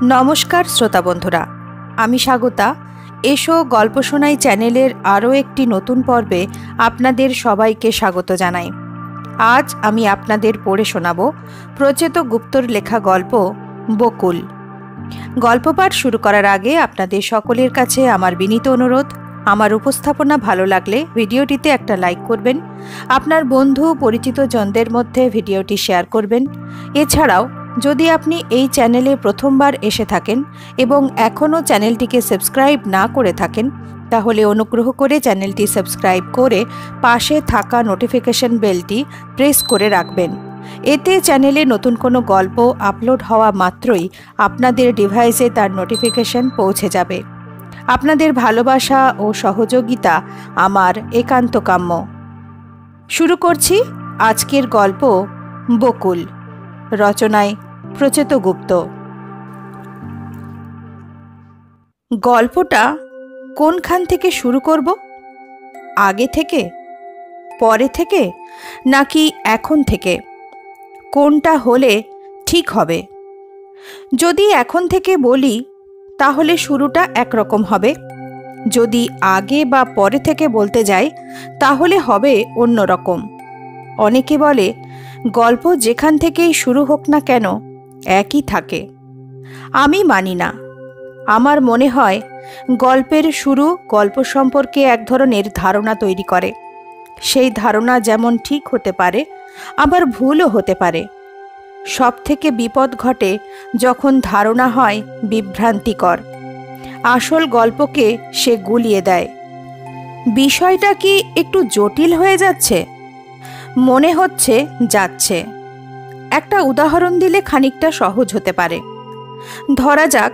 नमस्कार श्रोता बंधुरा आमी स्वागता एसो गल्प शोनाई चैनेलेर आरो एकटी नतून पर्वे आपनादेर सबाइके स्वागत जानाई। आज आमी आपनादेर पढ़े शोनाबो प्रचेत गुप्तर लेखा गल्प बकुल। गल्प पाठ शुरू करार आगे आपनादेर सकलेर काछे आमार बिनीत अनुरोध, आमार उपस्थापना भालो लागले भिडियोटिते एकटा लाइक करबेन, आपनार बंधु परिचित जनदेर मध्य भिडियोटी शेयर करबेन। एछाड़ाओ यदि आपनी এই চ্যানেলে প্রথমবার এসে থাকেন এবং এখনো চ্যানেলটিকে সাবস্ক্রাইব না করে থাকেন তাহলে অনুগ্রহ করে চ্যানেলটি সাবস্ক্রাইব করে পাশে থাকা নোটিফিকেশন বেলটি প্রেস করে রাখবেন। এতে চ্যানেলে নতুন কোনো গল্প আপলোড হওয়া মাত্রই আপনাদের ডিভাইসে তার নোটিফিকেশন পৌঁছে যাবে। আপনাদের ভালোবাসা ও সহযোগিতা আমার একান্ত কাম্য। শুরু করছি আজকের গল্প বকুল, রচনায় প্রচেত গুপ্ত। গল্পটা কোনখান থেকে শুরু করব? আগে থেকে, পরে থেকে, নাকি এখন থেকে? কোনটা হলে ঠিক হবে? যদি এখন থেকে বলি তাহলে শুরুটা একরকম হবে, যদি আগে বা পরে থেকে বলতে যাই তাহলে হবে অন্যরকম। অনেকে বলে গল্প যেখান থেকেই শুরু হোক না কেন একই থাকে। আমি মানি না। আমার মনে হয় গল্পের শুরু গল্প সম্পর্কে এক ধরনের ধারণা তৈরি করে। সেই ধারণা যেমন ঠিক হতে পারে আবার ভুলও হতে পারে। সবথেকে বিপদ ঘটে যখন ধারণা হয় বিভ্রান্তিকর, আসল গল্পকে সে গুলিয়ে দেয়। বিষয়টা কি একটু জটিল হয়ে যাচ্ছে? মনে হচ্ছে যাচ্ছে। একটা উদাহরণ দিলে খানিকটা সহজ হতে পারে। ধরা যাক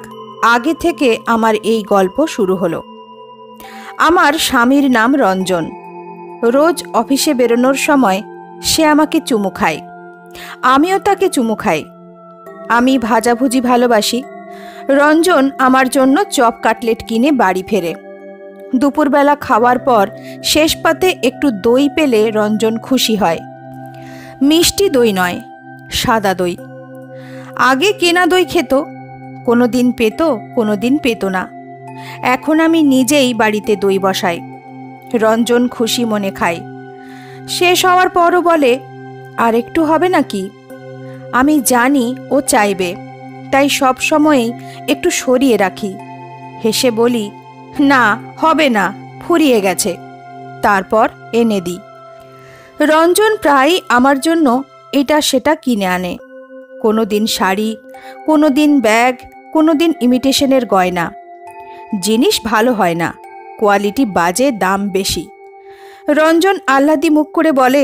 আগে থেকে আমার এই গল্প শুরু হলো। আমার স্বামীর নাম রঞ্জন। রোজ অফিসে বেরোনোর সময় সে আমাকে চুমু খায়, আমিও তাকে চুমু খাই। আমি ভাজাভুজি ভালোবাসি। রঞ্জন আমার জন্য চপ কাটলেট কিনে বাড়ি ফেরে। দুপুরবেলা খাওয়ার পর শেষ পাতে একটু দই পেলে রঞ্জন খুশি হয়। মিষ্টি দই নয়, সাদা দই। আগে কেনা দই খেত, কোনো দিন পেত, কোনো দিন পেত না। এখন আমি নিজেই বাড়িতে দই বসাই। রঞ্জন খুশি মনে খায়। শেষ হওয়ার পরও বলে, আর একটু হবে নাকি? আমি জানি ও চাইবে, তাই সব সময়ই একটু সরিয়ে রাখি। হেসে বলি, না হবে না, ফুরিয়ে গেছে। তারপর এনে দিই। রঞ্জন প্রায় আমার জন্য এটা সেটা কিনে আনে। কোনো দিন শাড়ি, কোনো দিন ব্যাগ, কোনো দিন ইমিটেশনের গয়না। জিনিস ভালো হয় না, কোয়ালিটি বাজে, দাম বেশি। রঞ্জন আহ্লাদি মুখ করে বলে,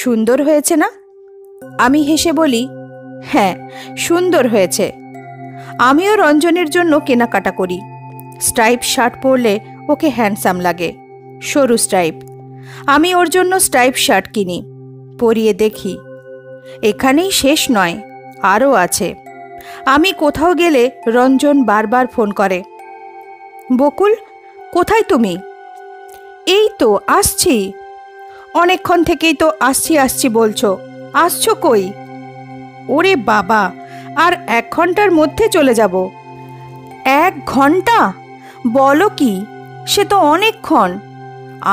সুন্দর হয়েছে না? আমি হেসে বলি, হ্যাঁ সুন্দর হয়েছে। আমিও রঞ্জনের জন্য কেনাকাটা করি। স্ট্রাইপ শার্ট পরলে ওকে হ্যান্ডসাম লাগে, সরু স্ট্রাইপ। আমি ওর জন্য স্ট্রাইপ শার্ট কিনি, পরিয়ে দেখি। এখানেই শেষ নয়, আরও আছে। আমি কোথাও গেলে রঞ্জন বারবার ফোন করে, বকুল কোথায় তুমি? এই তো আসছি। অনেকক্ষণ থেকেই তো আসছি আসছি বলছো, আসছো কই? ওরে বাবা, আর 1 ঘন্টার মধ্যে চলে যাব। 1 ঘন্টা? বলো কি, সে তো অনেকক্ষণ।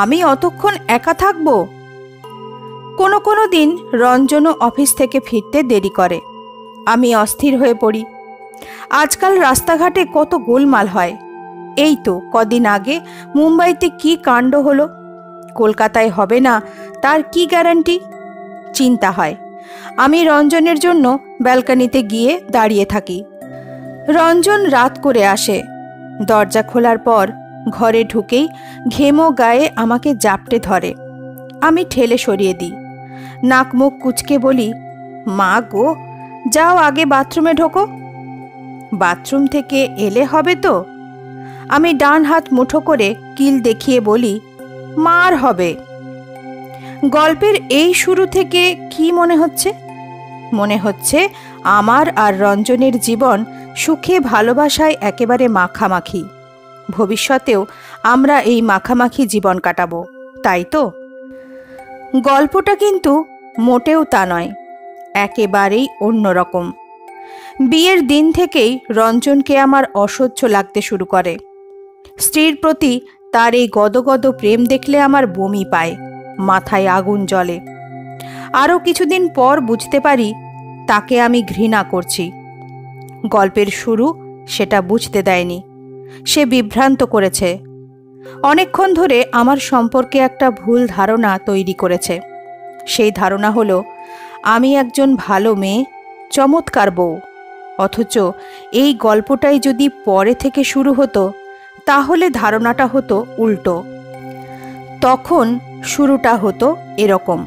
আমি অতক্ষণ একা থাকব? কোনো কোনো দিন রঞ্জনও অফিস থেকে ফিরতে দেরি করে। আমি অস্থির হয়ে পড়ি। আজকাল রাস্তাঘাটে কত গোলমাল হয়। এই তো কদিন আগে মুম্বাইতে কি কাণ্ড হলো। কলকাতায় হবে না তার কি গ্যারান্টি? চিন্তা হয়। আমি রঞ্জনের জন্য ব্যালকনিতে গিয়ে দাঁড়িয়ে থাকি। রঞ্জন রাত করে আসে। দরজা খোলার পর ঘরে ঢুকেই ঘেমো গায়ে আমাকে জাপটে ধরে। আমি ঠেলে সরিয়ে দিই। নাক মুখ কুচকে বলি, মা গো, যাও আগে বাথরুমে ঢোকো। বাথরুম থেকে এলে হবে তো? আমি ডান হাত মুঠো করে কিল দেখিয়ে বলি, মার হবে। গল্পের এই শুরু থেকে কি মনে হচ্ছে? মনে হচ্ছে আমার আর রঞ্জনের জীবন সুখে ভালোবাসায় একেবারে মাখামাখি। ভবিষ্যতেও আমরা এই মাখামাখি জীবন কাটাবো, তাই তো? গল্পটা কিন্তু মোটেও তা নয়, একেবারেই অন্যরকম। বিয়ের দিন থেকেই রঞ্জনকে আমার অসহ্য লাগতে শুরু করে। স্ত্রীর প্রতি তার এই গদগদ প্রেম দেখলে আমার বমি পায়, মাথায় আগুন জ্বলে। আরও কিছুদিন পর বুঝতে পারি তাকে আমি ঘৃণা করছি। গল্পের শুরু সেটা বুঝতে দেয়নি, সে বিভ্রান্ত করেছে। অনেকক্ষণ ধরে আমার সম্পর্কে একটা ভুল ধারণা তৈরি করেছে। সেই ধারণা হলো আমি একজন ভালো মেয়ে, চমৎকার বউ। অথচ এই গল্পটাই যদি পরে থেকে শুরু হতো তাহলে ধারণাটা হতো উল্টো। তখন শুরুটা হতো এরকম: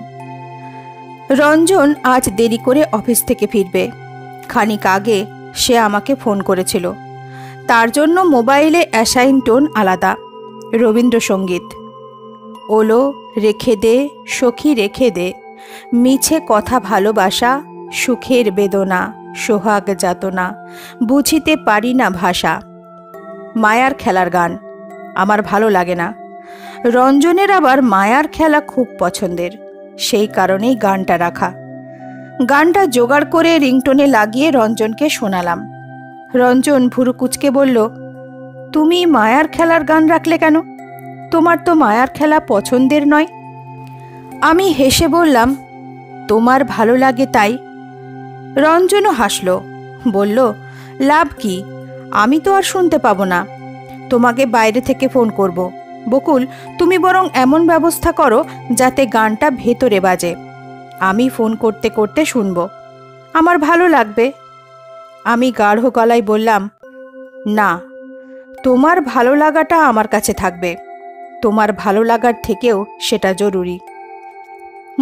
রঞ্জন আজ দেরি করে অফিস থেকে ফিরবে। খানিক আগে সে আমাকে ফোন করেছিল। তার জন্য মোবাইলে অ্যাসাইন টোন আলাদা, রবীন্দ্রসঙ্গীত। ওলো রেখে দে সখী রেখে দে, মিছে কথা ভালোবাসা, সুখের বেদনা, সোহাগ যাতনা, বুঝিতে পারি না ভাষা। মায়ার খেলার গান আমার ভালো লাগে না। রঞ্জনের আবার মায়ার খেলা খুব পছন্দের, সেই কারণেই গানটা রাখা। গানটা জোগাড় করে রিংটোনে লাগিয়ে রঞ্জনকে শোনালাম। রঞ্জন ভুরু কুঁচকে বলল, তুমি মায়ার খেলার গান রাখলে কেন? তোমার তো মায়ার খেলা পছন্দের নয়। আমি হেসে বললাম, তোমার ভালো লাগে তাই। রঞ্জনও হাসল, বলল, লাভ কি, আমি তো আর শুনতে পাবো না। তোমাকে বাইরে থেকে ফোন করব। বকুল, তুমি বরং এমন ব্যবস্থা করো যাতে গানটা ভেতরে বাজে। আমি ফোন করতে করতে শুনব, আমার ভালো লাগবে। আমি গাঢ় গলায় বললাম, না, তোমার ভালো লাগাটা আমার কাছে থাকবে। তোমার ভালো লাগার থেকেও সেটা জরুরি।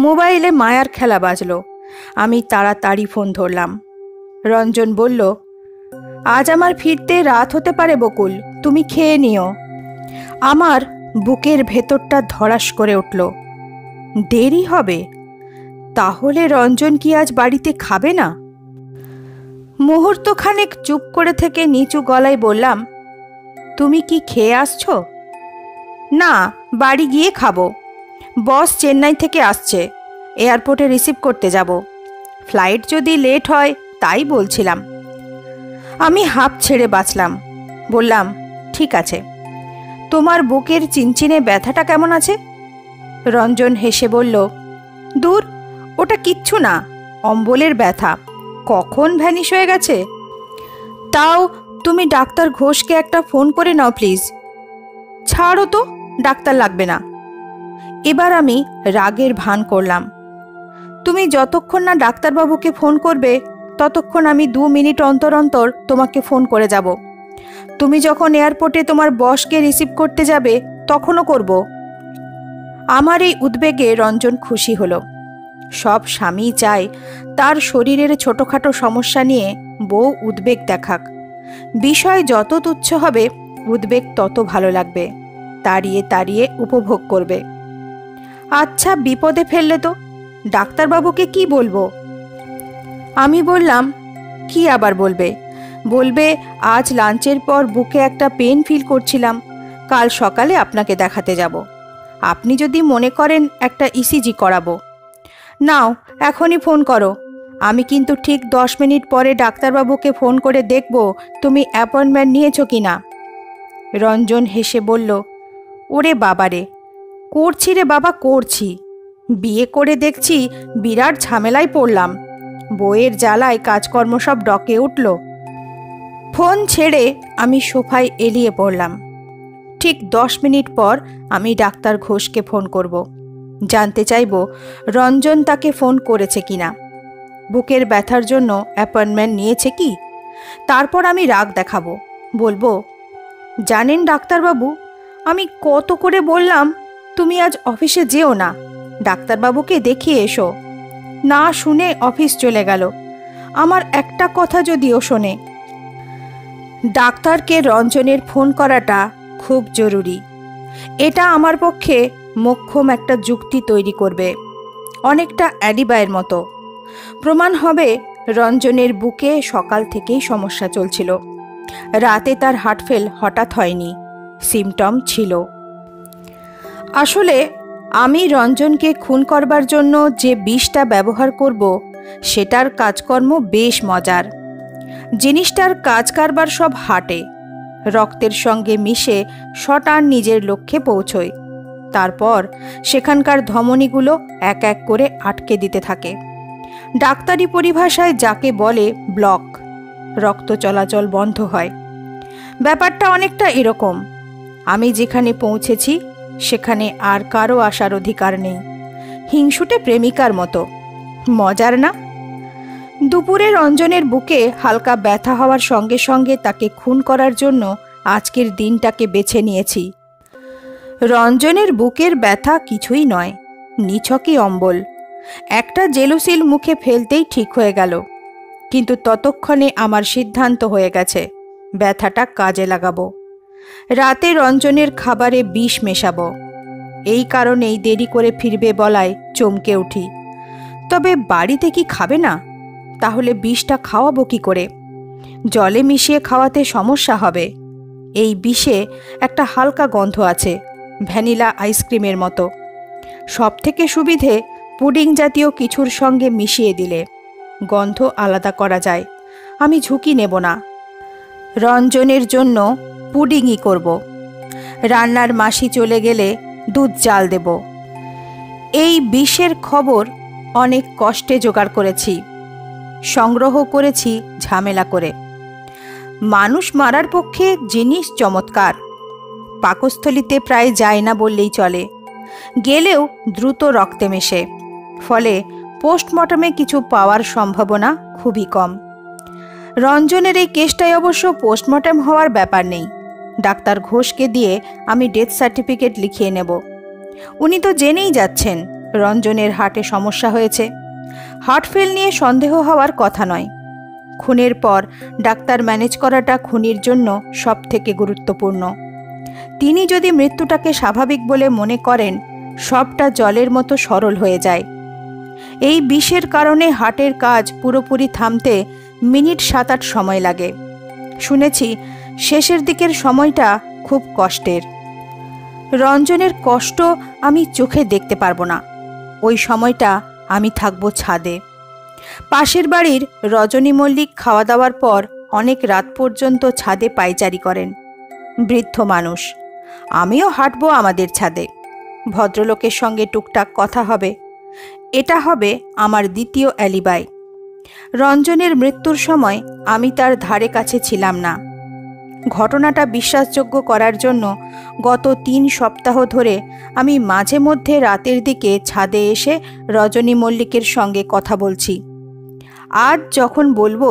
মোবাইলে মায়ার খেলা বাজলো। আমি তাড়াতাড়ি ফোন ধরলাম। রঞ্জন বলল, আজ আমার ফিরতে রাত হতে পারে বকুল, তুমি খেয়ে নিও। আমার বুকের ভেতরটা ধড়াস করে উঠল। দেরি হবে? তাহলে রঞ্জন কি আজ বাড়িতে খাবে না? মুহূর্তখানেক চুপ করে থেকে নিচু গলায় বললাম, তুমি কি খেয়ে আসছো? না, বাড়ি গিয়ে খাবো। বস চেন্নাই থেকে আসছে, এয়ারপোর্টে রিসিভ করতে যাব। ফ্লাইট যদি লেট হয় তাই বলছিলাম। আমি হাঁপ ছেড়ে বাঁচলাম, বললাম, ঠিক আছে। তোমার বুকের চিনচিনে ব্যথাটা কেমন আছে? রঞ্জন হেসে বলল, দূর, ওটা কিচ্ছু না, অম্বলের ব্যথা, কখন ভ্যানিশ হয়ে গেছে। তাও তুমি ডাক্তার ঘোষকে একটা ফোন করে নাও প্লিজ। ছাড়ো তো, ডাক্তার লাগবে না। এবার আমি রাগের ভান করলাম। তুমি যতক্ষণ না ডাক্তারবাবুকে ফোন করবে ততক্ষণ আমি 2 মিনিট অন্তর অন্তর তোমাকে ফোন করে যাব। তুমি যখন এয়ারপোর্টে তোমার বসকে রিসিভ করতে যাবে তখনও করব। আমার এই উদ্বেগে রঞ্জন খুশি হলো। সব স্বামী চায় তার শরীরের ছোটোখাটো সমস্যা নিয়ে বউ উদ্বেগ দেখাক। বিষয় যত তুচ্ছ হবে উদ্বেগ তত ভালো লাগবে, তাড়িয়ে তাড়িয়ে উপভোগ করবে। আচ্ছা, বিপদে ফেললে তো ডাক্তারবাবুকে কি বলবো? আমি বললাম, কি আবার বলবে? বলবে আজ লাঞ্চের পর বুকে একটা পেন ফিল করছিলাম, কাল সকালে আপনাকে দেখাতে যাব। আপনি যদি মনে করেন একটা ইসিজি করাবো, নাও এখনই ফোন করো। আমি কিন্তু ঠিক 10 মিনিট পরে ডাক্তারবাবুকে ফোন করে দেখব তুমি অ্যাপয়েন্টমেন্ট নিয়েছো কি না। রঞ্জন হেসে বলল, ওরে বাবারে, করছি রে বাবা, করছি। বিয়ে করে দেখছি বিরাট ঝামেলায় পড়লাম। বইয়ের জ্বালায় কাজকর্ম সব ডকে উঠল। ফোন ছেড়ে আমি সোফায় এলিয়ে পড়লাম। ঠিক 10 মিনিট পর আমি ডাক্তার ঘোষকে ফোন করব, জানতে চাইব রঞ্জন তাকে ফোন করেছে কিনা, বুকের ব্যথার জন্য অ্যাপয়েন্টমেন্ট নিয়েছে কি। তারপর আমি রাগ দেখাবো, বলবো, জানেন ডাক্তারবাবু, আমি কত করে বললাম তুমি আজ অফিসে যেও না, ডাক্তারবাবুকে দেখিয়ে এসো। না শুনে অফিস চলে গেল। আমার একটা কথা যদিও শোনে। ডাক্তারকে রঞ্জনের ফোন করাটা খুব জরুরি। এটা আমার পক্ষে মোক্ষম একটা যুক্তি তৈরি করবে, অনেকটা অ্যালিবাইয়ের মতো। প্রমাণ হবে রঞ্জনের বুকে সকাল থেকেই সমস্যা চলছিল। রাতে তার হার্টফেল হঠাৎ হয়নি, সিমটম ছিল। আসলে আমি রঞ্জনকে খুন করবার জন্য যে বিষটা ব্যবহার করব সেটার কাজকর্ম বেশ মজার। জিনিসটার কাজ কারবার সব হাঁটে, রক্তের সঙ্গে মিশে শটান নিজের লক্ষ্যে পৌঁছয়। তারপর সেখানকার ধমনীগুলো এক এক করে আটকে দিতে থাকে। ডাক্তারি পরিভাষায় যাকে বলে ব্লক। রক্ত চলাচল বন্ধ হয়। ব্যাপারটা অনেকটা এরকম। আমি যেখানে পৌঁছেছি সেখানে আর কারো আসার অধিকার নেই। হিংসুটে প্রেমিকার মতো। মজার না? দুপুরে রঞ্জনের বুকে হালকা ব্যথা হওয়ার সঙ্গে সঙ্গে তাকে খুন করার জন্য আজকের দিনটাকে বেছে নিয়েছি। রঞ্জনের বুকের ব্যথা কিছুই নয়, নিছকই অম্বল। একটা জেলুসিল মুখে ফেলতেই ঠিক হয়ে গেল, কিন্তু ততক্ষণে আমার সিদ্ধান্ত হয়ে গেছে ব্যথাটা কাজে লাগাবো। রাতে রঞ্জনের খাবারে বিষ মেশাবো। এই কারণেই দেরি করে ফিরবে বলায় চমকে উঠি। তবে বাড়িতে কি খাবে না? তাহলে বিষটা খাওয়াবো কি করে? জলে মিশিয়ে খাওয়াতে সমস্যা হবে। এই বিষে একটা হালকা গন্ধ আছে, ভ্যানিলা আইসক্রিমের মতো। সব থেকে সুবিধে পুডিং জাতীয় কিছুর সঙ্গে মিশিয়ে দিলে গন্ধ আলাদা করা যায়। আমি ঝুঁকি নেব না। রঞ্জনের জন্য পুডিংই করব। রান্নার মাসি চলে গেলে দুধ জাল দেব। এই বিষের খবর অনেক কষ্টে জোগাড় করেছি, সংগ্রহ করেছি ঝামেলা করে। মানুষ মারার পক্ষে জিনিস চমৎকার। পাকস্থলিতে প্রায় যায় না বললেই চলে, গেলেও দ্রুত রক্তে মেশে। ফলে পোস্টমর্টমে কিছু পাওয়ার সম্ভাবনা খুবই কম। রঞ্জনের এই কেসটায় অবশ্য পোস্টমর্টম হওয়ার ব্যাপার নেই। ডাক্তার ঘোষকে দিয়ে আমি ডেথ সার্টিফিকেট লিখিয়ে নেব। উনি তো জেনেই যাচ্ছেন রঞ্জনের হার্টে সমস্যা হয়েছে। হার্ট ফেল নিয়ে সন্দেহ হওয়ার কথা নয়। খুনের পর ডাক্তার ম্যানেজ করাটা খুনির জন্য সবথেকে গুরুত্বপূর্ণ। তিনি যদি মৃত্যুটাকে স্বাভাবিক বলে মনে করেন, সবটা জলের মতো সরল হয়ে যায়। এই বিষের কারণে হার্টের কাজ পুরোপুরি থামতে মিনিট 7-8 সময় লাগে। শুনেছি শেষের দিকের সময়টা খুব কষ্টের। রঞ্জনের কষ্ট আমি চোখে দেখতে পারবো না। ওই সময়টা আমি থাকবো ছাদে। পাশের বাড়ির রজনী মল্লিক খাওয়া দাওয়ার পর অনেক রাত পর্যন্ত ছাদে পায়চারি করেন। বৃদ্ধ মানুষ। আমিও হাঁটবো আমাদের ছাদে। ভদ্রলোকের সঙ্গে টুকটাক কথা হবে। এটা হবে আমার দ্বিতীয় অ্যালিবাই। রঞ্জনের মৃত্যুর সময় আমি তার ধারে কাছে ছিলাম না। ঘটনাটা বিশ্বাসযোগ্য করার জন্য গত 3 সপ্তাহ ধরে আমি মাঝে মধ্যে রাতের দিকে ছাদে এসে রজনী মল্লিকের সঙ্গে কথা বলছি। আজ যখন বলবো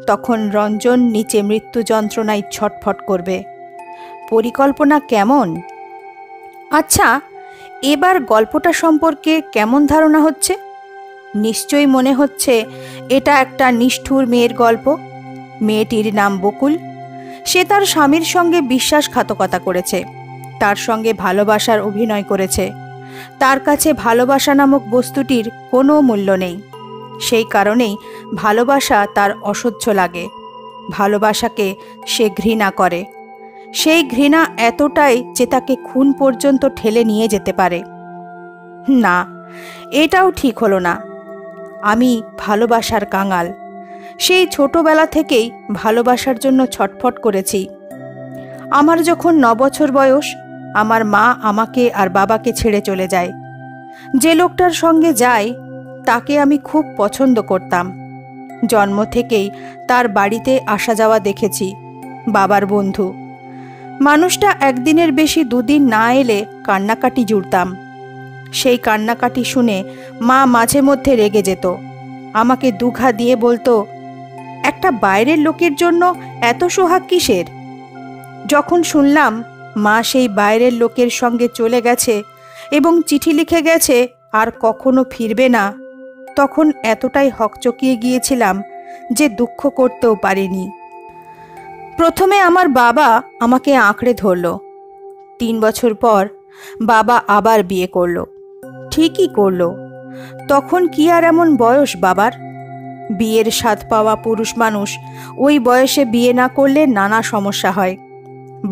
তখন রঞ্জন নিচে মৃত্যু যন্ত্রণায় ছটফট করবে। পরিকল্পনা কেমন? আচ্ছা, এবার গল্পটা সম্পর্কে কেমন ধারণা হচ্ছে? নিশ্চয়ই মনে হচ্ছে এটা একটা নিষ্ঠুর মেয়ের গল্প। মেয়েটির নাম বকুল। সে তার স্বামীর সঙ্গে বিশ্বাসঘাতকতা করেছে, তার সঙ্গে ভালোবাসার অভিনয় করেছে। তার কাছে ভালোবাসা নামক বস্তুটির কোনো মূল্য নেই। সেই কারণেই ভালোবাসা তার অসহ্য লাগে। ভালোবাসাকে সে ঘৃণা করে। সেই ঘৃণা এতটাই যে তাকে খুন পর্যন্ত ঠেলে নিয়ে যেতে পারে। না, এটাও ঠিক হলো না। আমি ভালোবাসার কাঙাল। সেই ছোটবেলা থেকেই ভালোবাসার জন্য ছটফট করেছি। আমার যখন 9 বছর বয়স, আমার মা আমাকে আর বাবাকে ছেড়ে চলে যায়। যে লোকটার সঙ্গে যায় তাকে আমি খুব পছন্দ করতাম। জন্ম থেকেই তার বাড়িতে আসা যাওয়া দেখেছি। বাবার বন্ধু। মানুষটা একদিনের বেশি 2 দিন না এলে কান্নাকাটি জুড়তাম। সেই কান্নাকাটি শুনে মা মাঝে মধ্যে রেগে যেত। আমাকে দুঘা দিয়ে বলতো, একটা বাইরের লোকের জন্য এত সোহাগ কিসের? যখন শুনলাম মা সেই বাইরের লোকের সঙ্গে চলে গেছে এবং চিঠি লিখে গেছে আর কখনো ফিরবে না, তখন এতটাই হকচকিয়ে গিয়েছিলাম যে দুঃখ করতেও পারিনি। প্রথমে আমার বাবা আমাকে আঁকড়ে ধরল। 3 বছর পর বাবা আবার বিয়ে করল। ঠিকই করল। তখন কি আর এমন বয়স বাবার? বিয়ের স্বাদ পাওয়া পুরুষ মানুষ ওই বয়সে বিয়ে না করলে নানা সমস্যা হয়।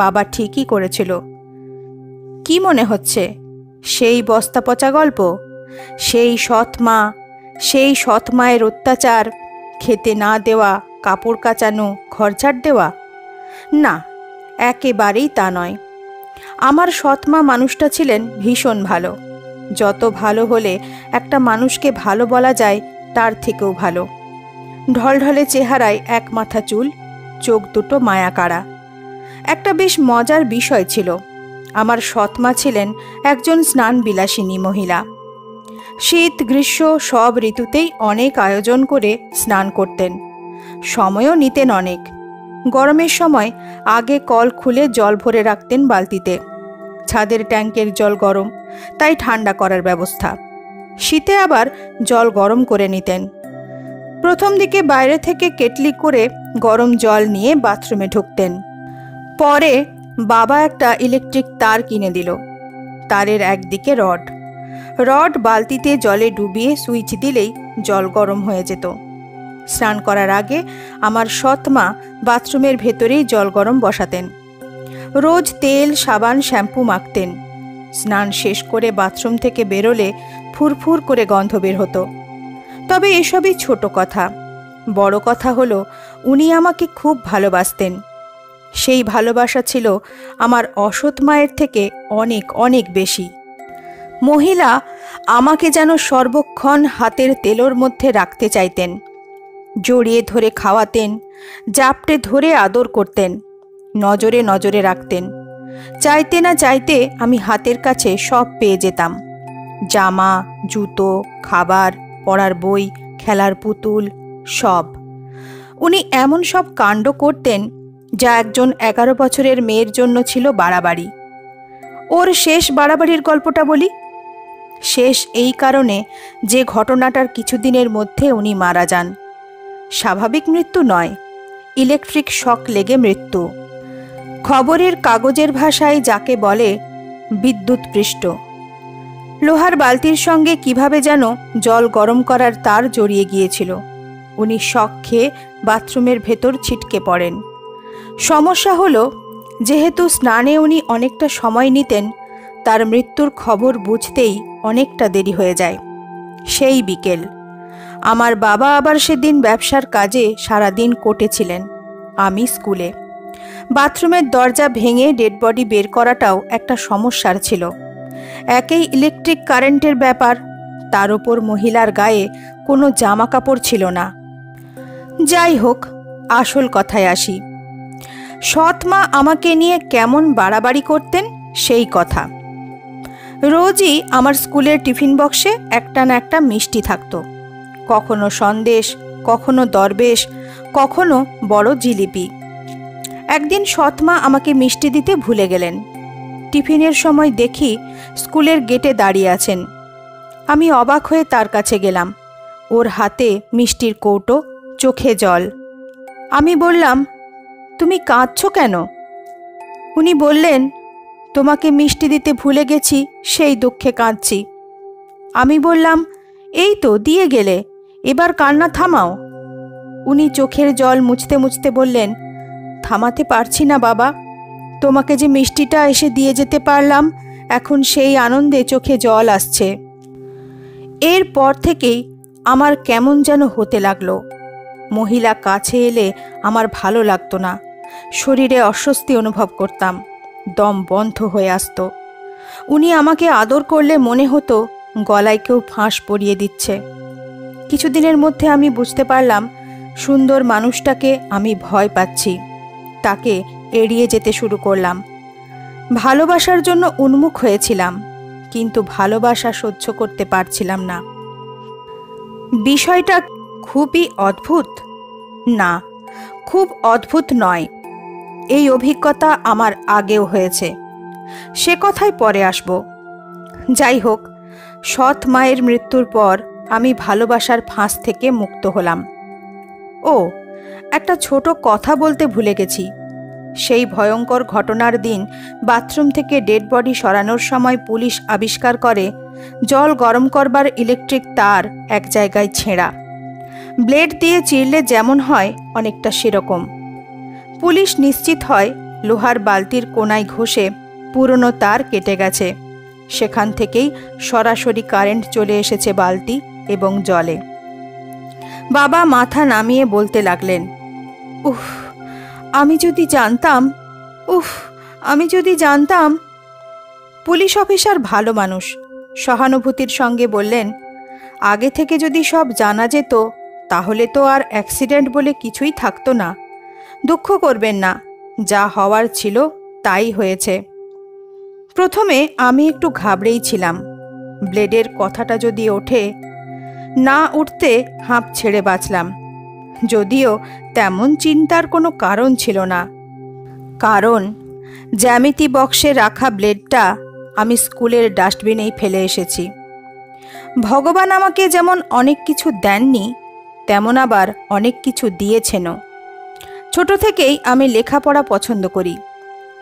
বাবা ঠিকই করেছিল। কি মনে হচ্ছে? সেই বস্তা পচা গল্প? সেই সৎ মা, সেই সৎ মায়ের অত্যাচার, খেতে না দেওয়া, কাপড় কাচানো, ঘর ঝাড় দেওয়া? না, একেবারেই তা নয়। আমার সৎমা মানুষটা ছিলেন ভীষণ ভালো। যত ভালো হলে একটা মানুষকে ভালো বলা যায় তার থেকেও ভালো। ঢলঢলে চেহারায় এক মাথা চুল, চোখ দুটো মায়াকাড়া। একটা বেশ মজার বিষয় ছিল, আমার সৎমা ছিলেন একজন স্নান বিলাসিনী মহিলা। শীত গ্রীষ্ম সব ঋতুতেই অনেক আয়োজন করে স্নান করতেন, সময়ও নিতেন অনেক। গরমের সময় আগে কল খুলে জল ভরে রাখতেন বালতিতে। ছাদের ট্যাঙ্কের জল গরম, তাই ঠান্ডা করার ব্যবস্থা। শীতে আবার জল গরম করে নিতেন। প্রথম দিকে বাইরে থেকে কেটলি করে গরম জল নিয়ে বাথরুমে ঢুকতেন। পরে বাবা একটা ইলেকট্রিক তার কিনে দিল। তারের একদিকে রড বালতিতে জলে ডুবিয়ে সুইচ দিলেই জল গরম হয়ে যেত। স্নান করার আগে আমার সৎমা বাথরুমের ভেতরেই জল গরম বসাতেন। রোজ তেল, সাবান, শ্যাম্পু মাখতেন। স্নান শেষ করে বাথরুম থেকে বেরোলে ফুরফুর করে গন্ধ বের হতো। তবে এসবই ছোট কথা। বড় কথা হলো উনি আমাকে খুব ভালোবাসতেন। সেই ভালোবাসা ছিল আমার অসৎ মায়ের থেকে অনেক অনেক বেশি। মহিলা আমাকে যেন সর্বক্ষণ হাতের তেলোর মধ্যে রাখতে চাইতেন। জড়িয়ে ধরে খাওয়াতেন, জাপটে ধরে আদর করতেন, নজরে নজরে রাখতেন। চাইতে না চাইতে আমি হাতের কাছে সব পেয়ে যেতাম। জামা, জুতো, খাবার, পড়ার বই, খেলার পুতুল, সব। উনি এমন সব কাণ্ড করতেন যা একজন 11 বছরের মেয়ের জন্য ছিল বাড়াবাড়ি। ওর শেষ বাড়াবাড়ির গল্পটা বলি। শেষ এই কারণে যে ঘটনাটার কিছুদিনের মধ্যে উনি মারা যান। স্বাভাবিক মৃত্যু নয়, ইলেকট্রিক শক লেগে মৃত্যু। খবরের কাগজের ভাষায় যাকে বলে বিদ্যুৎপৃষ্ট। লোহার বালতির সঙ্গে কিভাবে যেন জল গরম করার তার জড়িয়ে গিয়েছিল। উনি শক খেয়ে বাথরুমের ভেতর ছিটকে পড়েন। সমস্যা হলো, যেহেতু স্নানে উনি অনেকটা সময় নিতেন, তার মৃত্যুর খবর বুঝতেই অনেকটা দেরি হয়ে যায়। সেই বিকেল। আমার বাবা আবার সেদিন ব্যবসার কাজে সারাদিন কোটেছিলেন, আমি স্কুলে। বাথরুমের দরজা ভেঙে ডেড বডি বের করাটাও একটা সমস্যার ছিল। একেই ইলেকট্রিক কারেন্টের ব্যাপার, তার ওপর মহিলার গায়ে কোনো জামা কাপড় ছিল না। যাই হোক, আসল কথায় আসি। সৎ মা আমাকে নিয়ে কেমন বাড়াবাড়ি করতেন সেই কথা। রোজই আমার স্কুলের টিফিন বক্সে একটা না একটা মিষ্টি থাকতো। কখনো সন্দেশ, কখনো দরবেশ, কখনো বড় জিলিপি। একদিন সৎ মা আমাকে মিষ্টি দিতে ভুলে গেলেন। টিফিনের সময় দেখি স্কুলের গেটে দাঁড়িয়ে আছেন। আমি অবাক হয়ে তার কাছে গেলাম। ওর হাতে মিষ্টির কৌটো, চোখে জল। আমি বললাম, তুমি কাঁদছো কেন? উনি বললেন, তোমাকে মিষ্টি দিতে ভুলে গেছি, সেই দুঃখে কাঁদছি। আমি বললাম, এই তো দিয়ে গেলে, এবার কান্না থামাও। উনি চোখের জল মুছতে মুছতে বললেন, থামাতে পারছি না বাবা, তোমাকে যে মিষ্টিটা এসে দিয়ে যেতে পারলাম, এখন সেই আনন্দে চোখে জল আসছে। এরপর থেকেই আমার কেমন যেন হতে লাগলো। মহিলা কাছে এলে আমার ভালো লাগতো না, শরীরে অস্বস্তি অনুভব করতাম, দম বন্ধ হয়ে আসতো। উনি আমাকে আদর করলে মনে হতো গলায় কেউ ফাঁস পরিয়ে দিচ্ছে। কিছুদিনের মধ্যে আমি বুঝতে পারলাম সুন্দর মানুষটাকে আমি ভয় পাচ্ছি। তাকে এড়িয়ে যেতে শুরু করলাম। ভালোবাসার জন্য উন্মুখ হয়েছিলাম, কিন্তু ভালোবাসা সহ্য করতে পারছিলাম না। বিষয়টা খুবই অদ্ভুত। না, খুব অদ্ভুত নয়। এই অভিজ্ঞতা আমার আগেও হয়েছে, সে কথায় পরে আসব। যাই হোক, সৎ মায়ের মৃত্যুর পর আমি ভালোবাসার ফাঁস থেকে মুক্ত হলাম। ও, একটা ছোট কথা বলতে ভুলে গেছি। সেই ভয়ঙ্কর ঘটনার দিন বাথরুম থেকে ডেড বডি সরানোর সময় পুলিশ আবিষ্কার করে জল গরম করবার ইলেকট্রিক তার এক জায়গায় ছেঁড়া। ব্লেড দিয়ে চিরলে যেমন হয় অনেকটা সেরকম। পুলিশ নিশ্চিত হয় লোহার বালতির কোনায় ঘষে পুরনো তার কেটে গেছে। সেখান থেকেই সরাসরি কারেন্ট চলে এসেছে বালতি এবং জলে। বাবা মাথা নামিয়ে বলতে লাগলেন, উফ, আমি যদি জানতাম, উফ, আমি যদি জানতাম। পুলিশ অফিসার ভালো মানুষ, সহানুভূতির সঙ্গে বললেন, আগে থেকে যদি সব জানা যেত তাহলে তো আর অ্যাক্সিডেন্ট বলে কিছুই থাকতো না। দুঃখ করবেন না, যা হওয়ার ছিল তাই হয়েছে। প্রথমে আমি একটু ঘাবড়েই ছিলাম, ব্লেডের কথাটা যদি ওঠে। না উঠতে হাঁপ ছেড়ে বাঁচলাম, যদিও তেমন চিন্তার কোনো কারণ ছিল না। কারণ জ্যামিতি বক্সে রাখা ব্লেডটা আমি স্কুলের ডাস্টবিনেই ফেলে এসেছি। ভগবান আমাকে যেমন অনেক কিছু দেননি, তেমন আবার অনেক কিছু দিয়েছেনও। ছোট থেকেই আমি লেখাপড়া পছন্দ করি,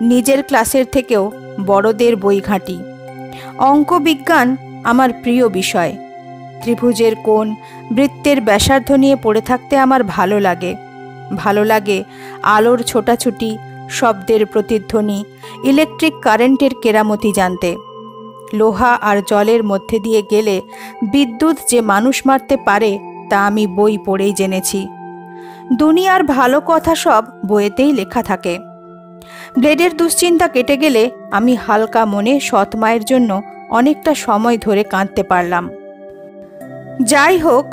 নিজের ক্লাসের থেকেও বড়দের বই ঘাঁটি। অঙ্ক বিজ্ঞান আমার প্রিয় বিষয়। ত্রিভুজের কোণ, বৃত্তের ব্যাসার্ধ নিয়ে পড়ে থাকতে আমার ভালো লাগে। ভালো লাগে আলোর ছোটাছুটি, শব্দের প্রতিধ্বনি, ইলেকট্রিক কারেন্টের কেরামতি জানতে। লোহা আর জলের মধ্যে দিয়ে গেলে বিদ্যুৎ যে মানুষ মারতে পারে তা আমি বই পড়েই জেনেছি। দুনিয়ার ভালো কথা সব বইয়েতেই লেখা থাকে। ব্লেডের দুশ্চিন্তা কেটে গেলে আমি হালকা মনে সৎ মায়ের জন্য অনেকটা সময় ধরে কাঁদতে পারলাম। যাই হোক,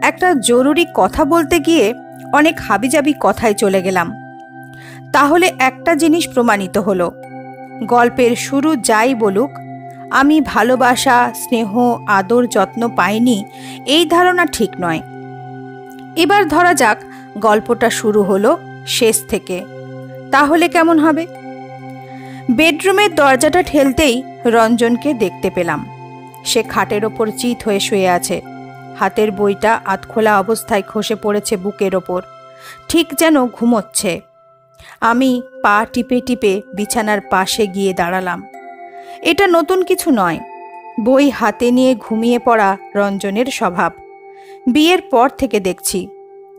একটা জরুরি কথা বলতে গিয়ে অনেক হাবিজাবি কথায় চলে গেলাম। তাহলে একটা জিনিস প্রমাণিত হলো, গল্পের শুরু যাই বলুক, আমি ভালোবাসা, স্নেহ, আদর, যত্ন পাইনি এই ধারণা ঠিক নয়। এবার ধরা যাক গল্পটা শুরু হলো শেষ থেকে, তাহলে কেমন হবে? বেডরুমের দরজাটা ঠেলতেই রঞ্জনকে দেখতে পেলাম। সে খাটের ওপর চিত হয়ে শুয়ে আছে, হাতের বইটা আধখোলা অবস্থায় খসে পড়েছে বুকের ওপর, ঠিক যেন ঘুমোচ্ছে। আমি পা টিপে টিপে বিছানার পাশে গিয়ে দাঁড়ালাম। এটা নতুন কিছু নয়, বই হাতে নিয়ে ঘুমিয়ে পড়া রঞ্জনের স্বভাব। বিয়ের পর থেকে দেখছি,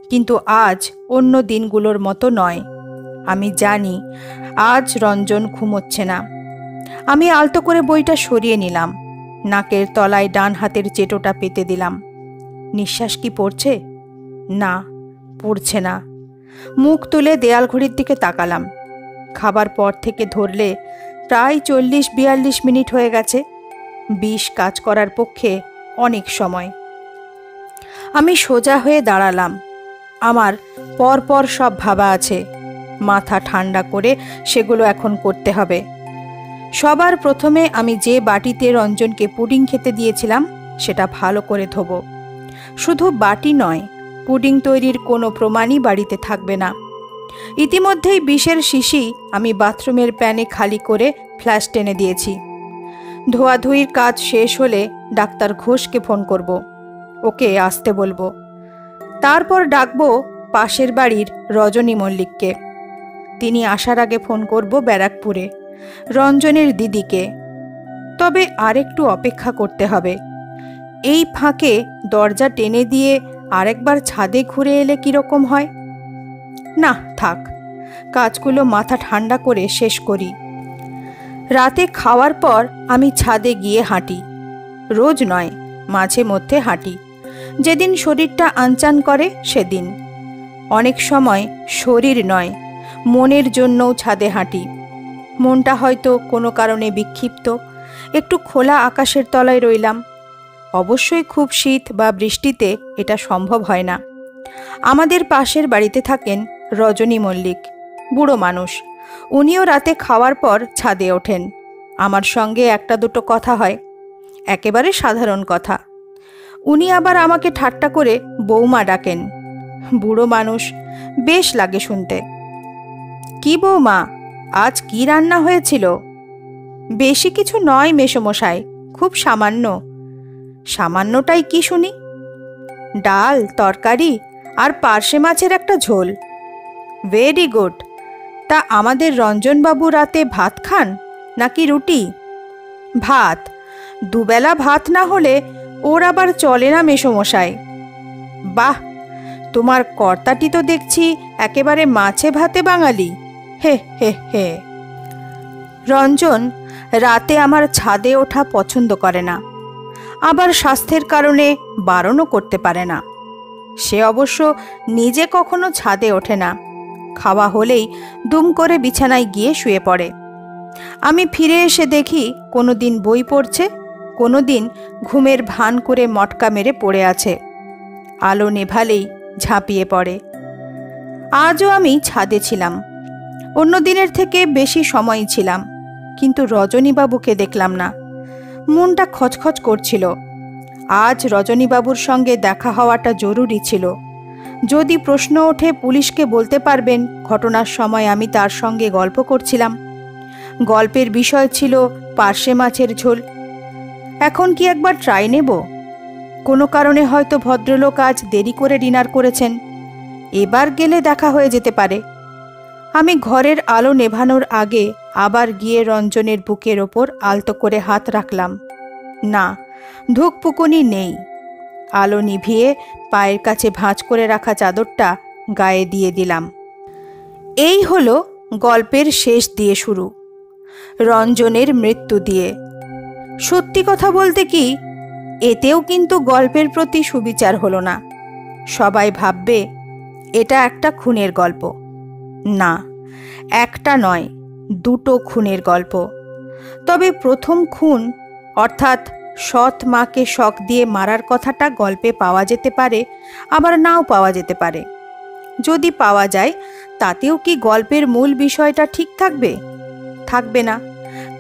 কিন্তু আজ অন্য দিনগুলোর মতো নয়। আমি জানি আজ রঞ্জন ঘুমোচ্ছে না। আমি আলতো করে বইটা সরিয়ে নিলাম, নাকের তলায় ডান হাতের চেটোটা পেতে দিলাম। নিঃশ্বাস কি পড়ছে? না, পড়ছে না। মুখ তুলে দেয়াল ঘড়ির দিকে তাকালাম। খাবার পর থেকে ধরলে প্রায় 40-42 মিনিট হয়ে গেছে। 20 কাজ করার পক্ষে অনেক সময়। আমি সোজা হয়ে দাঁড়ালাম। আমার পরপর সব ভাবা আছে, মাথা ঠান্ডা করে সেগুলো এখন করতে হবে। সবার প্রথমে আমি যে বাটিতে রঞ্জনকে পুডিং খেতে দিয়েছিলাম সেটা ভালো করে ধোবো। শুধু বাটি নয়, পুডিং তৈরির কোনো প্রমাণই বাড়িতে থাকবে না। ইতিমধ্যেই বিষের শিশি আমি বাথরুমের প্যানে খালি করে ফ্ল্যাশ টেনে দিয়েছি। ধোয়াধুয়ির কাজ শেষ হলে ডাক্তার ঘোষকে ফোন করব, ওকে আসতে বলবো। তারপর ডাকবো পাশের বাড়ির রজনী মল্লিককে। তিনি আসার আগে ফোন করব ব্যারাকপুরে রঞ্জনের দিদিকে। তবে আরেকটু অপেক্ষা করতে হবে। এই ফাঁকে দরজা টেনে দিয়ে আরেকবার ছাদে ঘুরে এলে কীরকম হয়? না, থাক, কাজগুলো মাথা ঠান্ডা করে শেষ করি। রাতে খাওয়ার পর আমি ছাদে গিয়ে হাঁটি। রোজ নয়, মাঝে মধ্যে হাঁটি, যেদিন শরীরটা আনচান করে সেদিন। অনেক সময় শরীর নয়, মনের জন্যও ছাদে হাঁটি। মনটা হয়তো কোনো কারণে বিক্ষিপ্ত, একটু খোলা আকাশের তলায় রইলাম। অবশ্যই খুব শীত বা বৃষ্টিতে এটা সম্ভব হয় না। আমাদের পাশের বাড়িতে থাকেন রজনী মল্লিক, বুড়ো মানুষ। উনিও রাতে খাওয়ার পর ছাদে ওঠেন। আমার সঙ্গে একটা দুটো কথা হয়, একেবারে সাধারণ কথা। উনি আবার আমাকে ঠাট্টা করে বৌমা ডাকেন। বুড়ো মানুষ, বেশ লাগে শুনতে। কি বৌমা, আজ কি রান্না হয়েছিল? বেশি কিছু নয় মেসোমশাই, খুব সামান্য। সামান্যটাই কি শুনি? ডাল, তরকারি আর পার্শে মাছের একটা ঝোল। Very good. তা আমাদের রঞ্জনবাবু রাতে ভাত খান নাকি রুটি? ভাত। দুবেলা ভাত না হলে ওর আবার চলে না মেসোমশাই। বাহ, তোমার কর্তাটি তো দেখছি একেবারে মাছে ভাতে বাঙালি। হে হে হে। রঞ্জন রাতে আমার ছাদে ওঠা পছন্দ করে না, আবার স্বাস্থ্যের কারণে বারণও করতে পারে না। সে অবশ্য নিজে কখনো ছাদে ওঠে না, খাওয়া হলেই দুম করে বিছানায় গিয়ে শুয়ে পড়ে। আমি ফিরে এসে দেখি কোনো দিন বই পড়ছে, কোনো দিন ঘুমের ভান করে মটকা মেরে পড়ে আছে। আলো নেভালেই ঝাঁপিয়ে পড়ে। আজও আমি ছাদে ছিলাম। অন্য দিনের থেকে বেশি সময় ছিলাম, কিন্তু রজনীবাবুকে দেখলাম না। মনটা খচখচ করছিল। আজ রজনীবাবুর সঙ্গে দেখা হওয়াটা জরুরি ছিল। যদি প্রশ্ন ওঠে পুলিশকে বলতে পারবেন ঘটনার সময় আমি তার সঙ্গে গল্প করছিলাম। গল্পের বিষয় ছিল পার্শে মাছের ঝোল। এখন কি একবার ট্রাই নেব? কোনো কারণে হয়তো ভদ্রলোক আজ দেরি করে ডিনার করেছেন। এবার গেলে দেখা হয়ে যেতে পারে। আমি ঘরের আলো নেভানোর আগে আবার গিয়ে রঞ্জনের বুকের ওপর আলতো করে হাত রাখলাম। না, ধুকপুকুনি নেই। আলো নিভিয়ে পায়ের কাছে ভাঁজ করে রাখা চাদরটা গায়ে দিয়ে দিলাম। এই হলো গল্পের শেষ দিয়ে শুরু, রঞ্জনের মৃত্যু দিয়ে। সত্যি কথা বলতে কি, এতেও কিন্তু গল্পের প্রতি সুবিচার হলো না। সবাই ভাববে এটা একটা খুনের গল্প। না, একটা নয়, দুটো খুনের গল্প। তবে প্রথম খুন অর্থাৎ সৎ মাকে শক দিয়ে মারার কথাটা গল্পে পাওয়া যেতে পারে, আবার নাও পাওয়া যেতে পারে। যদি পাওয়া যায় তাতেও কি গল্পের মূল বিষয়টা ঠিক থাকবে? থাকবে না,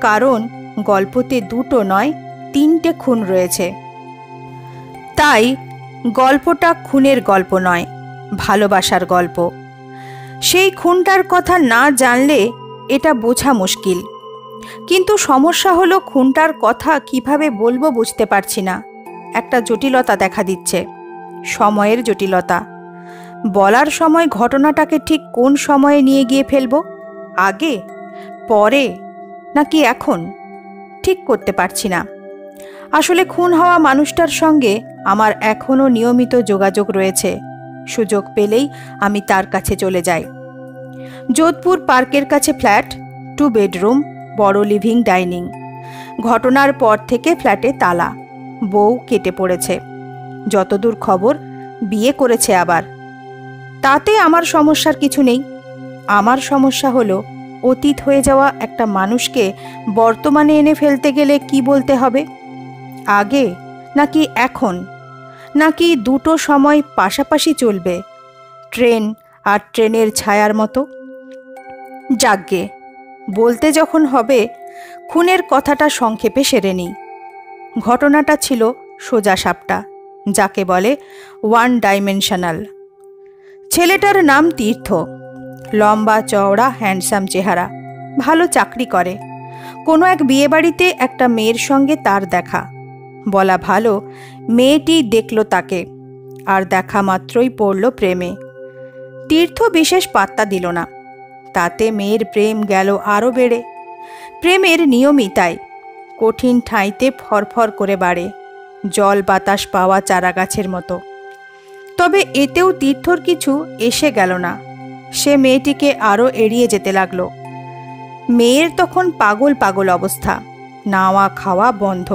কারণ গল্পতে দুটো নয়, তিনটে খুন রয়েছে। তাই গল্পটা খুনের গল্প নয়, ভালোবাসার গল্প। সেই খুনটার কথা না জানলে এটা বোঝা মুশকিল। কিন্তু সমস্যা হলো খুনটার কথা কিভাবে বলবো বুঝতে পারছি না। একটা জটিলতা দেখা দিচ্ছে, সময়ের জটিলতা। বলার সময় ঘটনাটাকে ঠিক কোন সময়ে নিয়ে গিয়ে ফেলবো, আগে, পরে, নাকি এখন, ঠিক করতে পারছি না। আসলে খুন হওয়া মানুষটার সঙ্গে আমার এখনও নিয়মিত যোগাযোগ রয়েছে। সুযোগ পেলেই আমি তার কাছে চলে যাই। যোধপুর পার্কের কাছে ফ্ল্যাট, 2 বেডরুম, বড় লিভিং ডাইনিং। ঘটনার পর থেকে ফ্ল্যাটে তালা, বউ কেটে পড়েছে। যতদূর খবর বিয়ে করেছে আবার। তাতে আমার সমস্যার কিছু নেই। আমার সমস্যা হলো অতীত হয়ে যাওয়া একটা মানুষকে বর্তমানে এনে ফেলতে গেলে কি বলতে হবে, আগে নাকি এখন, নাকি দুটো সময় পাশাপাশি চলবে, ট্রেন আর ট্রেনের ছায়ার মতো। যাগ্গে, বলতে যখন হবে খুনের কথাটা সংক্ষেপে সেরে নিই। ঘটনাটা ছিল সোজা সাপটা, যাকে বলে 1 ডাইমেনশনাল। ছেলেটার নাম তীর্থ। লম্বা চওড়া হ্যান্ডসাম চেহারা, ভালো চাকরি করে। কোনো এক বিয়েবাড়িতে একটা মেয়ের সঙ্গে তার দেখা। বলা ভালো মেয়েটি দেখল তাকে, আর দেখা মাত্রই পড়ল প্রেমে। তীর্থ বিশেষ পাত্তা দিল না। তাতে মেয়ের প্রেম গেল আরও বেড়ে। প্রেমের নিয়মই তাই, কঠিন ঠাঁইতে ফরফর করে বাড়ে, জল বাতাস পাওয়া চারাগাছের মতো। তবে এতেও তীর্থর কিছু এসে গেল না। সে মেয়েটিকে আরও এড়িয়ে যেতে লাগলো। মেয়ের তখন পাগল পাগল অবস্থা, নাওয়া খাওয়া বন্ধ।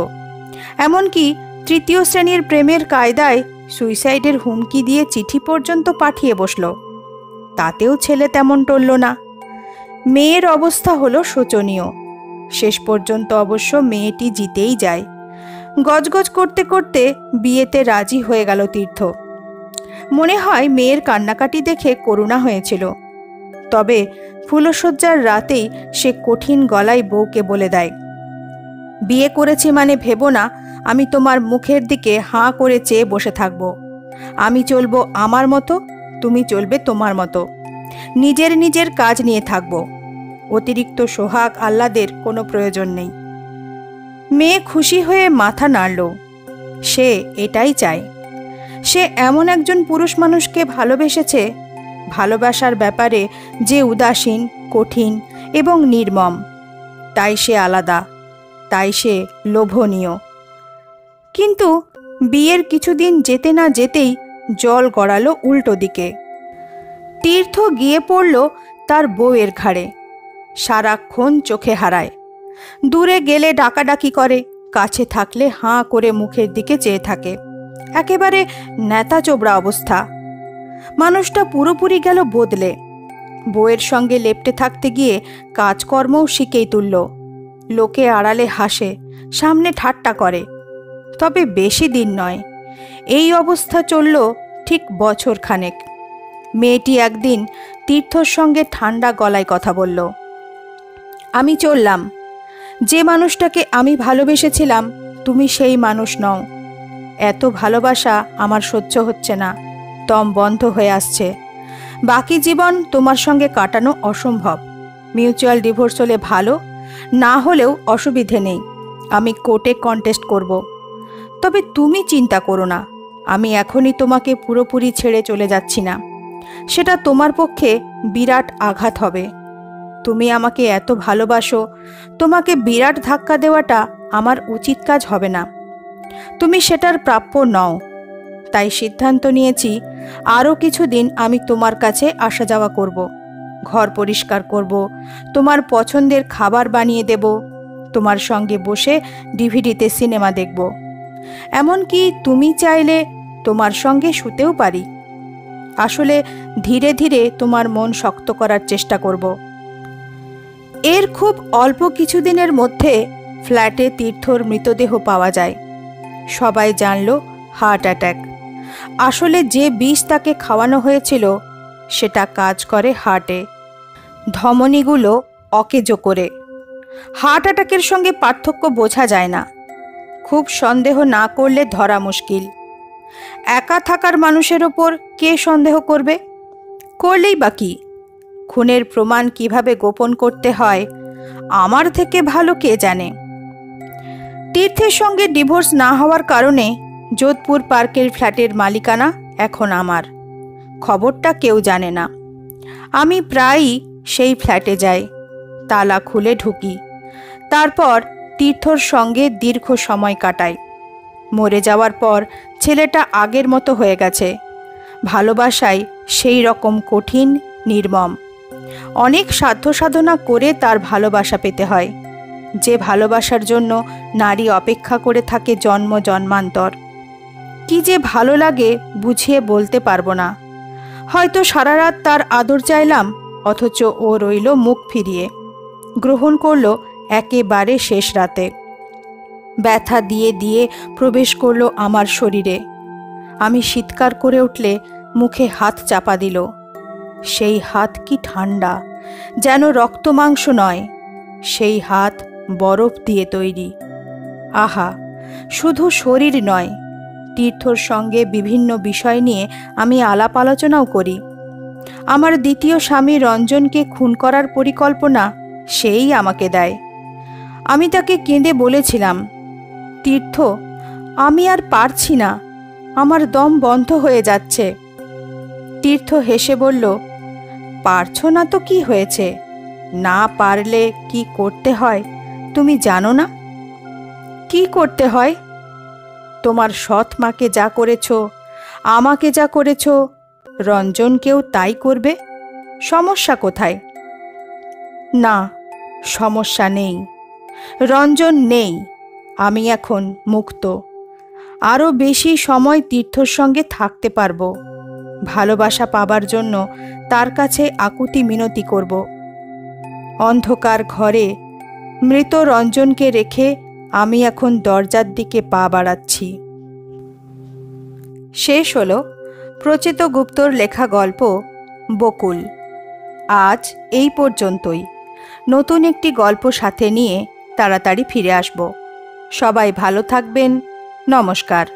এমনকি 3য় শ্রেণীর প্রেমের কায়দায় সুইসাইডের হুমকি দিয়ে চিঠি পর্যন্ত পাঠিয়ে বসল। তাতেও ছেলে তেমন টলল না। মেয়ের অবস্থা হলো শোচনীয়। শেষ পর্যন্ত অবশ্য মেয়েটি জিতেই যায়। গজগজ করতে করতে বিয়েতে রাজি হয়ে গেল তীর্থ। মনে হয় মেয়ের কান্নাকাটি দেখে করুণা হয়েছিল। তবে ফুলশয্যার রাতেই সে কঠিন গলায় বউকে বলে দেয়, বিয়ে করেছি মানে ভেবো না আমি তোমার মুখের দিকে হাঁ করে চেয়ে বসে থাকবো। আমি চলবো আমার মতো, তুমি চলবে তোমার মতো। নিজের নিজের কাজ নিয়ে থাকবো। অতিরিক্ত সোহাগ আহ্লাদের কোনো প্রয়োজন নেই। মেয়ে খুশি হয়ে মাথা নাড়ল। সে এটাই চায়। সে এমন একজন পুরুষ মানুষকে ভালোবেসেছে, ভালোবাসার ব্যাপারে যে উদাসীন, কঠিন এবং নির্মম। তাই সে আলাদা, তাই সে লোভনীয়। কিন্তু বিয়ের কিছুদিন যেতে না যেতেই জল গড়ালো উল্টো দিকে। তীর্থ গিয়ে পড়ল তার বউয়ের ঘাড়ে। সারাক্ষণ চোখে হারায়। দূরে গেলে ডাকাডাকি করে, কাছে থাকলে হাঁ করে মুখের দিকে চেয়ে থাকে। একেবারে নেতা চোবড়া অবস্থা। মানুষটা পুরোপুরি গেল বদলে। বউয়ের সঙ্গে লেপ্টে থাকতে গিয়ে কাজকর্মও শিখেই তুলল। লোকে আড়ালে হাসে, সামনে ঠাট্টা করে, তবে বেশি দিন নয়। এই অবস্থা চলল ঠিক বছরখানেক। মেয়েটি একদিন তীর্থর সঙ্গে ঠান্ডা গলায় কথা বলল, আমি চললাম। যে মানুষটাকে আমি ভালোবেসেছিলাম তুমি সেই মানুষ নও। এত ভালোবাসা আমার সহ্য হচ্ছে না, দম বন্ধ হয়ে আসছে। বাকি জীবন তোমার সঙ্গে কাটানো অসম্ভব। মিউচুয়াল ডিভোর্স হলে ভালো, না হলেও অসুবিধে নেই। আমি কোর্টে কন্টেস্ট করব। তবে তুমি চিন্তা করো না, আমি এখনই তোমাকে পুরোপুরি ছেড়ে চলে যাচ্ছি না। সেটা তোমার পক্ষে বিরাট আঘাত হবে। তুমি আমাকে এত ভালোবাসো, তোমাকে বিরাট ধাক্কা দেওয়াটা আমার উচিত কাজ হবে না। তুমি সেটার প্রাপ্য নও। তাই সিদ্ধান্ত নিয়েছি, আরও কিছুদিন আমি তোমার কাছে আসা যাওয়া করব। ঘর পরিষ্কার করব, তোমার পছন্দের খাবার বানিয়ে দেব, তোমার সঙ্গে বসে ডিভিডিতে সিনেমা দেখব। এমনকি তুমি চাইলে তোমার সঙ্গে শুতেও পারি। আসলে ধীরে ধীরে তোমার মন শক্ত করার চেষ্টা করব। এর খুব অল্প কিছুদিনের মধ্যে ফ্ল্যাটে তীর্থর মৃতদেহ পাওয়া যায়। সবাই জানল হার্ট অ্যাটাক। আসলে যে বিষ তাকে খাওয়ানো হয়েছিল সেটা কাজ করে হার্টে, ধমনীগুলো অকেজো করে। হার্ট অ্যাটাকের সঙ্গে পার্থক্য বোঝা যায় না। খুব সন্দেহ না করলে ধরা মুশকিল। একা থাকার মানুষের ওপর কে সন্দেহ করবে? করলেই বা কি? খুনের প্রমাণ কিভাবে গোপন করতে হয় আমার থেকে ভালো কে জানে। তীর্থের সঙ্গে ডিভোর্স না হওয়ার কারণে যোধপুর পার্কের ফ্ল্যাটের মালিকানা এখন আমার। খবরটা কেউ জানে না। আমি প্রায়ই সেই ফ্ল্যাটে যাই, তালা খুলে ঢুকি, তারপর তীর্থর সঙ্গে দীর্ঘ সময় কাটাই। মরে যাওয়ার পর ছেলেটা আগের মতো হয়ে গেছে। ভালোবাসায় সেই রকম কঠিন, নির্মম। অনেক সাধ্য সাধনা করে তার ভালোবাসা পেতে হয়, যে ভালোবাসার জন্য নারী অপেক্ষা করে থাকে জন্ম জন্মান্তর। কি যে ভালো লাগে বুঝিয়ে বলতে পারবো না। হয়তো সারা রাত তার আদর চাইলাম, অথচ ও রইল মুখ ফিরিয়ে, গ্রহণ করল একেবারে শেষ রাতে। ব্যথা দিয়ে দিয়ে প্রবেশ করল আমার শরীরে। আমি চিৎকার করে উঠলে মুখে হাত চাপা দিল। সেই হাত কি ঠান্ডা, যেন রক্ত মাংস নয়। সেই হাত বরফ দিয়ে তৈরি। আহা, শুধু শরীর নয়, তীর্থর সঙ্গে বিভিন্ন বিষয় নিয়ে আমি আলাপ আলোচনাও করি। আমার দ্বিতীয় স্বামী রঞ্জনকে খুন করার পরিকল্পনা সেই আমাকে দেয়। আমি তাকে কেঁদে বলেছিলাম, তীর্থ, আমি আর পারছি না, আমার দম বন্ধ হয়ে যাচ্ছে। তীর্থ হেসে বলল, পারছো না তো কি হয়েছে? না পারলে কি করতে হয় তুমি জানো না? কি করতে হয়? তোমার সৎ মাকে যা করেছ, আমাকে যা করেছ, রঞ্জনকেও তাই করবে। সমস্যা কোথায়? না, সমস্যা নেই। রঞ্জন নেই, আমি এখন মুক্ত। আরও বেশি সময় তীর্থর সঙ্গে থাকতে পারবো। ভালোবাসা পাবার জন্য তার কাছে আকুতি মিনতি করব। অন্ধকার ঘরে মৃত রঞ্জনকে রেখে আমি এখন দরজার দিকে পা বাড়াচ্ছি। শেষ হলো প্রচিত গুপ্তর লেখা গল্প বকুল। আজ এই পর্যন্তই। নতুন একটি গল্প সাথে নিয়ে তাড়াতাড়ি ফিরে আসব। সবাই ভালো থাকবেন। নমস্কার।